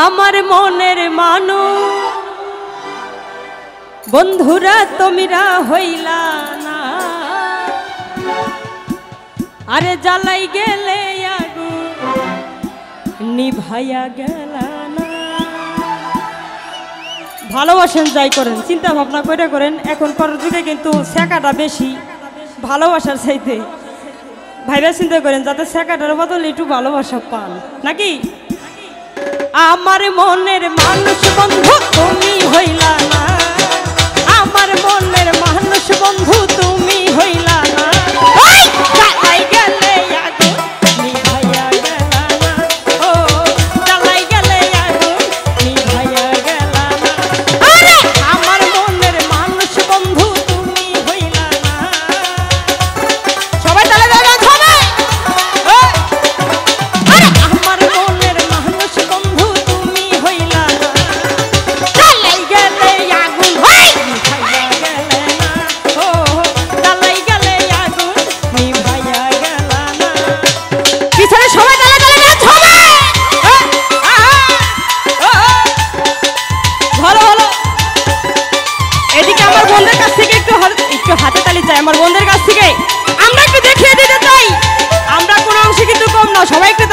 আমার মনের মানুষ বন্ধুরা তোমরা হইলা না, আরে জ্বালাই গেলে আগুন নিভাইয়া গেল না। ভালোবাসেন যাই করেন, চিন্তা ভাবনা করে করেন। এখনকার যুগে কিন্তু শেখাটা বেশি ভালোবাসার চাইতে। ভাইরা চিন্তা করেন যাতে শেখাটার বদলে একটু ভালোবাসা পান নাকি। আমার মনের মানুষ বন্ধু তুমি হইলা না, আমার মনের মানুষ বন্ধু তুমি হইলা না। জ্বালাই গেলে আগুন নিভাইয়া গেল না, ও জ্বালাই গেলে আগুন নিভাইয়া গেল না। আরে আমার মনের মানুষ বন্ধু তুমি হইলা না। সবাই তালে দাঁড়ান সবাই। আরে আমার মনের মানুষ বন্ধু তুমি হইলা না, জ্বালাই গেলে আগুন নিভাইয়া গেল না, ও জ্বালাই গেলে আগুন নিভাইয়া গেল না। পিছনে সবাই তালে তালে দাঁড়ান সবাই। ভালো ভালো। এদিকে আমার বন্ধুদের কাছ থেকে একটু হাতে তালি চাই। আমার বন্ধুদের কাছ থেকে আমরা একটু দেখিয়ে দিতে চাই আমরা কোনো অংশে কিন্তু কম না। সবাই একটু